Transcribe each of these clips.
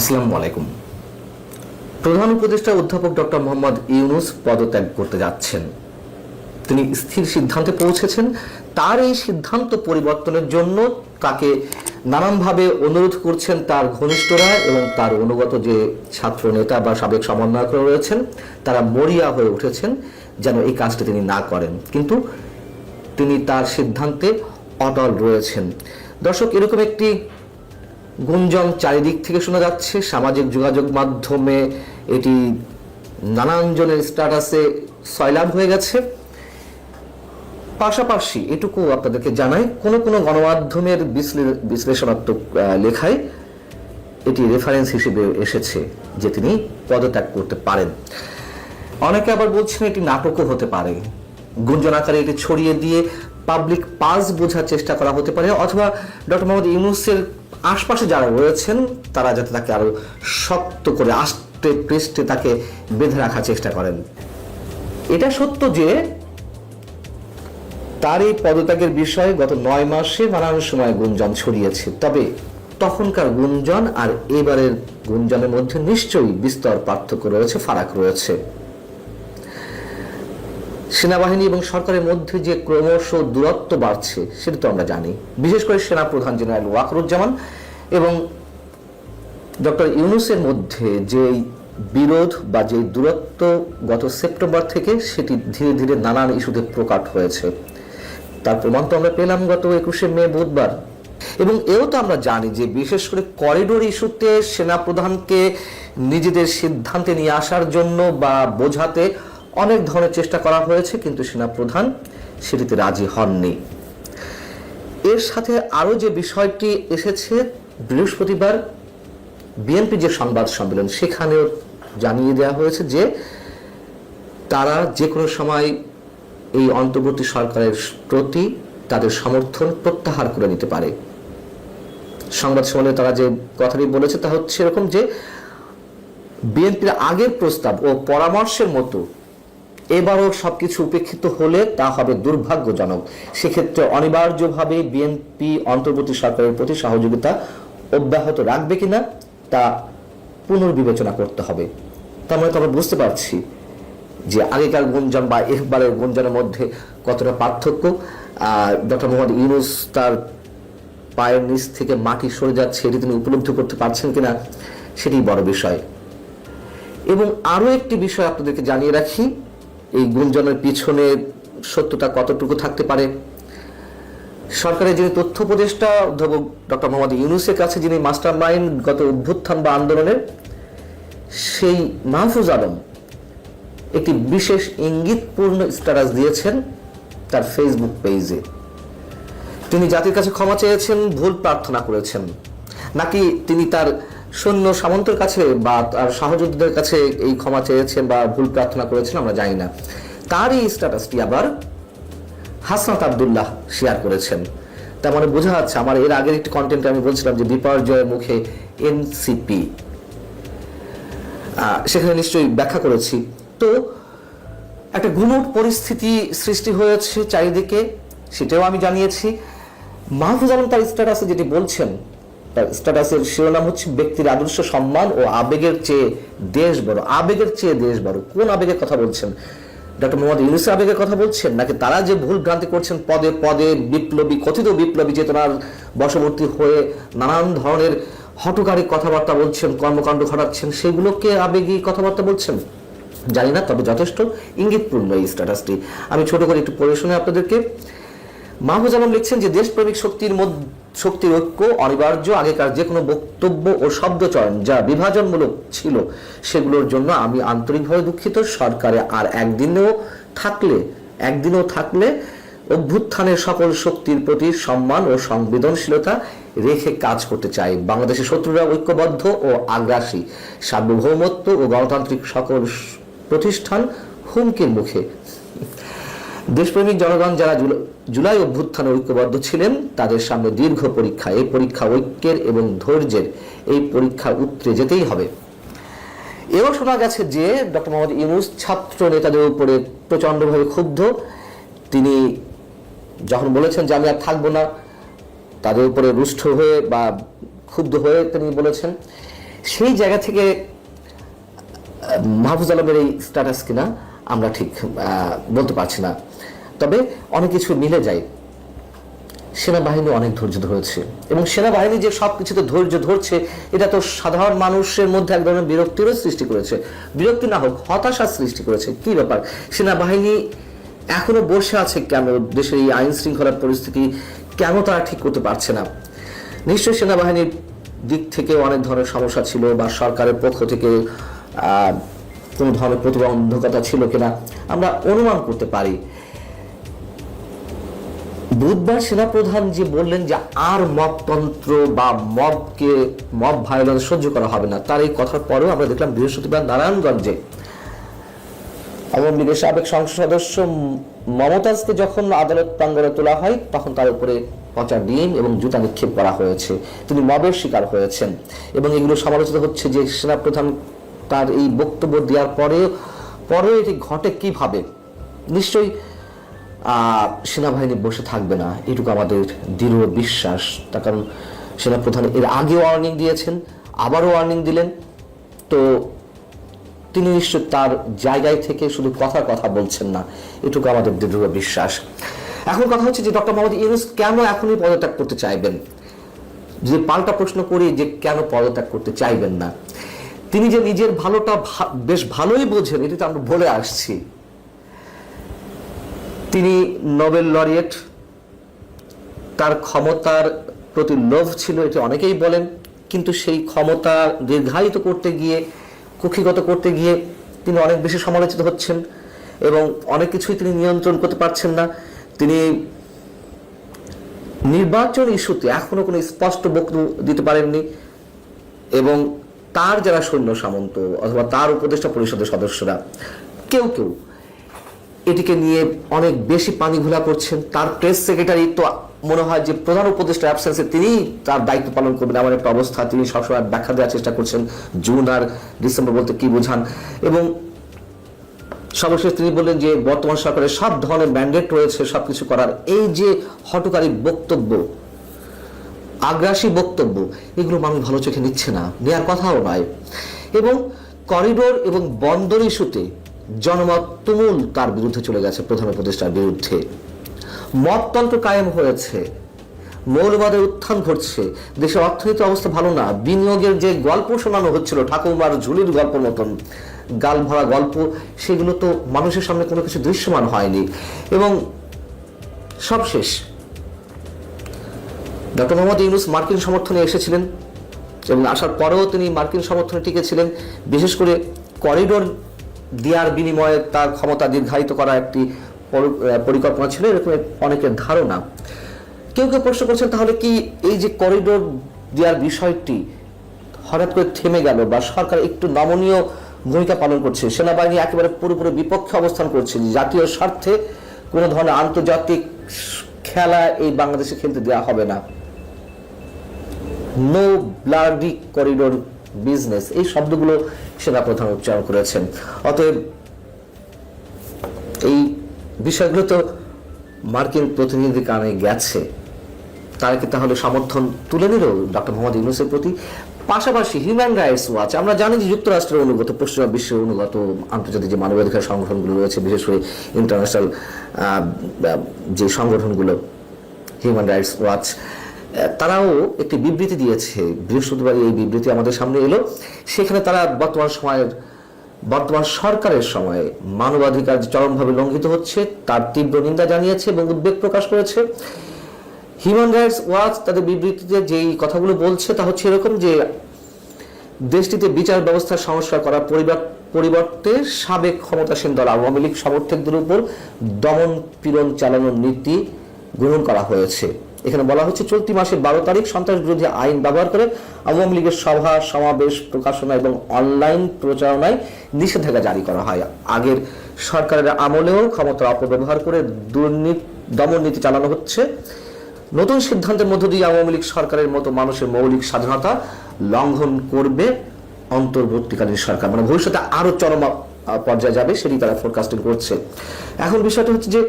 আসসালামু আলাইকুম। প্রধান উপদেষ্টা অধ্যাপক ডক্টর মোহাম্মদ ইউনূস পদত্যাগ করতে যাচ্ছেন। তিনি স্থির সিদ্ধান্তে পৌঁছেছেন। তার এই সিদ্ধান্ত পরিবর্তনের জন্য তাকে নানানভাবে অনুরোধ করছেন তার ঘনিষ্ঠরা এবং তার অনুগত যে ছাত্র নেতা বা সাবেক সমন্বয়করা রয়েছেন, তারা মরিয়া হয়ে উঠেছেন যেন এই কাজটা তিনি না করেন, কিন্তু তিনি তার সিদ্ধান্তে অটল রয়েছেন। দর্শক, এরকম একটি গুঞ্জন চারিদিক থেকে শোনা যাচ্ছে, সামাজিক যোগাযোগ মাধ্যমে এটি নানান জনের স্ট্যাটাসে সয়লাব হয়ে গেছে। পাশাপাশি এটুকু আপনাদেরকে জানাই, কোনো কোনো গণমাধ্যমের বিশ্লেষণাত্মক লেখায় এটি রেফারেন্স হিসেবে এসেছে যে তিনি পদত্যাগ করতে পারেন। অনেকে আবার বলছেন এটি নাটকও হতে পারে, গুঞ্জন আকারে এটি ছড়িয়ে দিয়ে পাবলিক পাস বোঝার চেষ্টা করা হতে পারে, অথবা ডক্টর মোহাম্মদ ইউনূসের আশপাশে যারা রয়েছেন তারা যাতে তাকে আরো শক্ত করে আষ্টে পৃষ্ঠে তাকে বেঁধে রাখার চেষ্টা করেন। এটা সত্য যে তার এই পদত্যাগের বিষয়ে গত 9 মাসে নানান সময় গুঞ্জন ছড়িয়েছে, তবে তখনকার গুঞ্জন আর এবারের গুঞ্জনের মধ্যে নিশ্চয়ই বিস্তর পার্থক্য রয়েছে, ফারাক রয়েছে। সেনাবাহিনী এবং সরকারের মধ্যে যে ক্রমশ দূরত্ব বাড়ছে সেটা তো আমরা জানি। বিশেষ করে সেনা প্রধান জেনারেল ওয়াকারুজ্জামান এবং ডক্টর ইউনূসের মধ্যে যে বিরোধ বা যে দূরত্ব গত সেপ্টেম্বর থেকে সেটি ধীরে ধীরে নানান ইস্যুতে প্রকাট হয়েছে। তার প্রমাণ তো আমরা পেলাম গত 21শে মে বুধবার। এবং এও তো আমরা জানি যে বিশেষ করে করিডোর ইস্যুতে সেনা প্রধানকে নিজেদের সিদ্ধান্তে নিয়ে আসার জন্য বা বোঝাতে অনেক ধরনের চেষ্টা করা হয়েছে, কিন্তু সেনা প্রধান সেটিতে রাজি হননি। এর সাথে আরো যে বিষয়টি এসেছে, বৃহস্পতিবার বিএনপি যে সংবাদ সম্মেলন, সেখানেও জানিয়ে দেওয়া হয়েছে যে তারা যে কোনো সময় এই অন্তর্বর্তী সরকারের প্রতি তাদের সমর্থন প্রত্যাহার করে নিতে পারে। সংবাদ সম্মেলনে তারা যে কথাটি বলেছে তা হচ্ছে এরকম যে বিএনপির আগের প্রস্তাব ও পরামর্শের মতো এবারও সবকিছু উপেক্ষিত হলে তা হবে দুর্ভাগ্যজনক। সেক্ষেত্রে অনিবার্যভাবে বিএনপি অন্তর্বর্তী সরকারের প্রতি সহযোগিতা অব্যাহত রাখবে কিনা তা পুনর্বিবেচনা করতে হবে। তার মানে তো আমরা বুঝতে পারছি যে আগেকার গুঞ্জন বা এবারের গুঞ্জনের মধ্যে কতটা পার্থক্য। ডক্টর মোহাম্মদ ইউনূস তার পায়ের নিচ থেকে মাটি সরে যাচ্ছে, এটি তিনি উপলব্ধি করতে পারছেন কিনা সেটি বড় বিষয়। এবং আরো একটি বিষয় আপনাদেরকে জানিয়ে রাখি, এই গুঞ্জনের পিছনে সত্যতা কতটুকু থাকতে পারে। সরকারের যিনি তথ্য উপদেষ্টা অধ্যাপক ডক্টর মোহাম্মদ ইউনূসের কাছে যিনি মাস্টার মাইন্ড গত অভ্যুত্থান বা আন্দোলনের, সেই মাহফুজ আলম একটি বিশেষ ইঙ্গিতপূর্ণ স্ট্যাটাস দিয়েছেন তার ফেসবুক পেজে। তিনি জাতির কাছে ক্ষমা চেয়েছেন, ভুল প্রার্থনা করেছেন, নাকি তিনি তার সৈন্য সামন্তের কাছে বা তার সহযোদ্ধাদের কাছে এই ক্ষমা চেয়েছেন বা ভুল প্রার্থনা করেছেন আমরা জানি না। তার এই স্ট্যাটাসটি আবার হাসনাত আব্দুল্লাহ শেয়ার করেছেন। তার মানে বোঝা যাচ্ছে, আমার এর আগের একটি কন্টেন্টে আমি বলছিলাম যে বিপর্যয়ের মুখে এনসিপি, সেখানে নিশ্চয়ই ব্যাখ্যা করেছি। তো একটা গুমট পরিস্থিতি সৃষ্টি হয়েছে চারিদিকে, সেটাও আমি জানিয়েছি। মাহফুজ আলম তার স্ট্যাটাসে যেটি বলছেন, তার স্ট্যাটাসের শিরোনাম হচ্ছে ব্যক্তির আদর্শ সম্মান ও আবেগের চেয়ে দেশ বড়। আবেগের চেয়ে দেশ বড়, কোন আবেগের কথা বলছেন? ডক্টর মোহাম্মদ ইউনূসের আবেগের কথা বলছেন, নাকি তারা যে ভুল ভ্রান্তি করছেন, পদে পদে বিপ্লবী, কথিত বিপ্লবী চেতনার বশবর্তী হয়ে নানান ধরনের হঠকারী কথাবার্তা বলছেন, কর্মকাণ্ড ঘটাচ্ছেন, সেগুলোকে আবেগী কথাবার্তা বলছেন? জানি না, তবে যথেষ্ট ইঙ্গিতপূর্ণ এই স্ট্যাটাসটি। আমি ছোট করে একটু পড়ে শুনে আপনাদেরকে। মাহফুজ আলম লিখছেন যে দেশপ্রেমিক শক্তির ঐক্য অনিবার্য। আগেকার যে কোনো বক্তব্য ও শব্দচয়ন যা বিভাজনমূলক ছিল সেগুলোর জন্য আমি আন্তরিকভাবে দুঃখিত। সরকারে আর একদিনও থাকলে অভ্যুত্থানের সকল শক্তির প্রতি সম্মান ও সংবেদনশীলতা রেখে কাজ করতে চাই। বাংলাদেশের শত্রুরা ঐক্যবদ্ধ ও আগ্রাসী, সার্বভৌমত্ব ও গণতান্ত্রিক সকল প্রতিষ্ঠান হুমকির মুখে। দেশপ্রেমিক জনগণ যারা জুলাই অভ্যুত্থানে ঐক্যবদ্ধ ছিলেন তাদের সামনে দীর্ঘ পরীক্ষা। এই পরীক্ষা ঐক্যের এবং ধৈর্যের, এই পরীক্ষা উতরে যেতেই হবে। এও শোনা গেছে যে ডক্টর মোহাম্মদ ইউনূস ছাত্র নেতাদের উপরে প্রচন্ডভাবে ক্ষুব্ধ। তিনি যখন বলেছেন যে আমি আর থাকবো না, তাদের উপরে রুষ্ট হয়ে বা ক্ষুব্ধ হয়ে তিনি বলেছেন সেই জায়গা থেকে মাহফুজ আলমের এই স্ট্যাটাস কিনা আমরা ঠিক বলতে পারছি না, তবে অনেক কিছু মিলে যায়। সেনাবাহিনী অনেক ধৈর্য ধরেছে এবং সেনাবাহিনী যে সব কিছুতে ধৈর্য ধরছে এটা তো সাধারণ মানুষের মধ্যে এক ধরনের বিরক্তিরও সৃষ্টি করেছে, বিরক্তি না হোক হতাশার সৃষ্টি করেছে। কি ব্যাপার, সেনাবাহিনী এখনো বসে আছে কেন? দেশের এই আইন শৃঙ্খলার পরিস্থিতি কেন তারা ঠিক করতে পারছে না? নিশ্চয়ই সেনাবাহিনীর দিক থেকে অনেক ধরনের সমস্যা ছিল, বা সরকারের পক্ষ থেকে কোনো ধরনের প্রতিবন্ধকতা ছিল কিনা আমরা অনুমান করতে পারি। বুধবার সেনাপ্রধান যে বললেন যে আর মবতন্ত্র বা মব ভায়োলেন্স সহ্য করা হবে না, তার এই কথার পরেও আমরা দেখলাম বৃহস্পতিবার নারায়ণগঞ্জে আওয়ামী লীগের সাবেক সংসদ সদস্য মমতাজকে যখন আদালত প্রাঙ্গণে তোলা হয় তখন তার উপরে পচা ডিম এবং জুতা নিক্ষেপ করা হয়েছে। তিনি মবের শিকার হয়েছেন এবং এগুলো সমালোচিত হচ্ছে যে সেনাপ্রধান তার এই বক্তব্য দেওয়ার পরেও এটি ঘটে কিভাবে। নিশ্চয়ই সেনাবাহিনী বসে থাকবে না, এটুকু আমাদের দৃঢ় বিশ্বাস। তার কারণ সেনাপ্রধান এর আগে ওয়ার্নিং দিয়েছেন, আবারও ওয়ার্নিং দিলেন, তো তিনি নিশ্চয় তার জায়গায় থেকে শুধু কথা বলছেন না, এটুকু আমাদের দৃঢ় বিশ্বাস। এখন কথা হচ্ছে যে ডক্টর মোহাম্মদ ইউনূস কেন এখনই পদত্যাগ করতে চাইবেন? যে পাল্টা প্রশ্ন করি যে কেন পদত্যাগ করতে চাইবেন না, তিনি যে নিজের ভালোটা বেশ ভালোই বোঝেন এটি তো আমরা বলে আসছি। তিনি নোবেল লরিয়েট, তার ক্ষমতার প্রতি লোভ ছিল এটি অনেকেই বলেন, কিন্তু সেই ক্ষমতা দীর্ঘায়িত করতে গিয়ে, কুক্ষিগত করতে গিয়ে তিনি অনেক বেশি সমালোচিত হচ্ছেন এবং অনেক কিছুই তিনি নিয়ন্ত্রণ করতে পারছেন না। তিনি নির্বাচন ইস্যুতে এখনো কোনো স্পষ্ট বক্তব্য দিতে পারেননি এবং তার যারা সৈন্য সামন্ত অথবা তার উপদেষ্টা পরিষদের সদস্যরা কেউ এটিকে নিয়ে অনেক বেশি পানি ঘোলা করছেন। তার প্রেস সেক্রেটারি তো মনে হয় যে প্রধান উপদেষ্টা অ্যাবসেন্সে তিনি তার দায়িত্ব পালন করবেন এমন একটা অবস্থা। তিনি সবসময় ব্যাখ্যা দেওয়ার চেষ্টা করছেন জুন আর ডিসেম্বর বলতে কি বোঝান, এবং সর্বশেষ তিনি বললেন যে বর্তমান সরকারের সব ধরনের ম্যান্ডেট রয়েছে সবকিছু করার। এই যে হঠকারী বক্তব্য, আগ্রাসী বক্তব্য, এগুলো মানুষ ভালো চোখে নিচ্ছে না, নেওয়ার কথাও নয়। এবং করিডোর এবং বন্দর ইস্যুতে জনমত তুমুল তার বিরুদ্ধে চলে গেছে, প্রধান উপদেষ্টার বিরুদ্ধে। মততন্ত্র কায়েম হয়েছে, মৌলবাদের উত্থান ঘটছে, দেশের অর্থনৈতিক অবস্থা ভালো না, বিনিয়োগের যে গল্প শোনানো হচ্ছিল ঠাকুমার ঝুলির গল্প মতন গাল ভরা গল্প, সেগুলো তো মানুষের সামনে কোনো কিছু দৃশ্যমান হয়নি। এবং সবশেষ ডক্টর মোহাম্মদ ইউনূস মার্কিন সমর্থনে এসেছিলেন এবং আসার পরেও তিনি মার্কিন সমর্থনে টিকেছিলেন, বিশেষ করে করিডোর দেওয়ার বিনিময়ে তার ক্ষমতা দীর্ঘায়িত করা একটি পরিকল্পনা ছিল, এরকম অনেকের ধারণা। কেউ প্রশ্ন করছেন তাহলে কি এই যে করিডোর দেওয়ার বিষয়টি হঠাৎ করে থেমে গেল, বা সরকার একটু নমনীয় ভূমিকা পালন করছে, সেনাবাহিনী একেবারে পুরোপুরি বিপক্ষে অবস্থান করছে, জাতীয় স্বার্থে কোনো ধরনের আন্তর্জাতিক খেলা এই বাংলাদেশে খেলতে দেওয়া হবে না, নো ব্লাডি করিডোর বিজনেস, এই শব্দগুলো সেনাপ্রধান উচ্চারণ করেছেন। অতএব এই বিষয়গুলো তো মার্কিন প্রতিনিধি কানে গেছে, তারা কি তাহলে সমর্থন তুলে নিল ডক্টর মোহাম্মদ ইউনূসের প্রতি? পাশাপাশি হিউম্যান রাইটস ওয়াচ, আমরা জানি যে যুক্তরাষ্ট্রের অনুগত, পশ্চিমা বিশ্বের অনুগত আন্তর্জাতিক যে মানবাধিকার সংগঠনগুলো রয়েছে, বিশেষ করে ইন্টারন্যাশনাল যে সংগঠনগুলো, হিউম্যান রাইটস ওয়াচ, তারাও একটি বিবৃতি দিয়েছে বৃহস্পতিবার। এই বিবৃতি আমাদের সামনে এলো, সেখানে তারা বর্তমান সরকারের সময়ে মানবাধিকার চরমভাবে লঙ্ঘিত হচ্ছে তার তীব্র নিন্দা জানিয়েছে এবং উদ্বেগ প্রকাশ করেছে। হিউম্যান রাইটস ওয়াচ তাদের বিবৃতিতে যেই কথাগুলো বলছে তা হচ্ছে এরকম যে দেশটিতে বিচার ব্যবস্থার সংস্কার করার পরিবর্তে সাবেক ক্ষমতাসীন দল আওয়ামী লীগ সমর্থকদের উপর দমন পীড়ন চালানোর নীতি গ্রহণ করা হয়েছে। এখানে বলা হচ্ছে চলতি মাসের 12 তারিখ সন্ত্রাস বিরোধী আইন ব্যবহার করে আওয়ামী লীগের সভা সমাবেশ প্রকাশনা এবং অনলাইন প্রচারণায় নিষেধাজ্ঞা জারি করা হয়। আগের সরকারের আমলেও ক্ষমতার অপব্যবহার করে দমন নীতি চালানো হচ্ছে। নতুন সিদ্ধান্তের মধ্য দিয়ে আওয়ামী লীগ সরকারের মতো মানুষের মৌলিক স্বাধীনতা লঙ্ঘন করবে অন্তর্বর্তীকালীন সরকার, মানে ভবিষ্যতে আরো চরম পর্যায়ে যাবে, সেটি তারা ফোরকাস্টিং করছে। এখন বিষয়টা হচ্ছে যে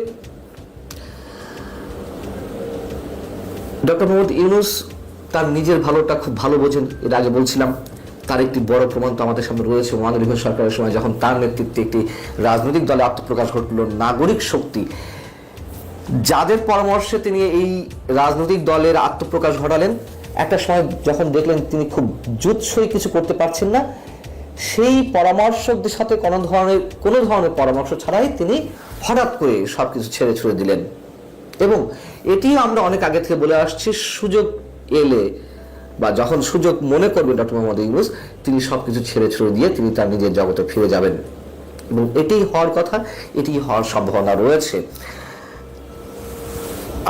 ডক্টর মোহাম্মদ ইউনূস তার নিজের ভালোটা খুব ভালো বোঝেন, এর আগে বলছিলাম। তার একটি বড় প্রমাণ তো আমাদের সামনে রয়েছে। মাননীয় সরকারের সময় যখন তার নেতৃত্বে একটি রাজনৈতিক দলে আত্মপ্রকাশ ঘটল, নাগরিক শক্তি, যাদের পরামর্শে তিনি এই রাজনৈতিক দলের আত্মপ্রকাশ ঘটালেন, একটা সময় যখন দেখলেন তিনি খুব জুৎসই কিছু করতে পারছেন না, সেই পরামর্শকদের সাথে কোনো ধরনের পরামর্শ ছাড়াই তিনি হঠাৎ করে সবকিছু ছেড়ে ছুড়ে দিলেন। এবং এটি আমরা অনেক আগে থেকে বলে আসছি, সুযোগ এলে বা যখন সুযোগ মনে করবেন ডক্টর মোহাম্মদ ইউনূস, তিনি সবকিছু ছেড়ে ছুড়ে দিয়ে তিনি তার নিজের জগতে ফিরে যাবেন, এবং এটাই হওয়ার কথা, এটি হওয়ার সম্ভাবনা রয়েছে।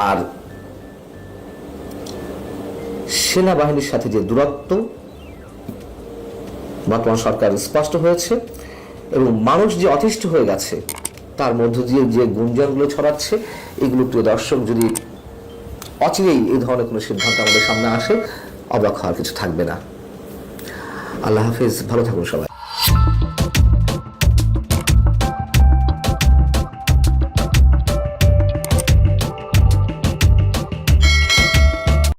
আর সেনাবাহিনীর সাথে যে দূরত্ব বর্তমান সরকার স্পষ্ট হয়েছে, এবং মানুষ যে অতিষ্ঠ হয়ে গেছে, তার মধ্য দিয়ে যে গুঞ্জনগুলো ছড়াচ্ছে, এগুলো প্রিয় দর্শক যদি অচিরেই এই ধরনের কোনো সিদ্ধান্ত আমাদের সামনে আসে, অবাক হওয়ার কিছু থাকবে না। আল্লাহ হাফেজ, ভালো থাকুন সবাই।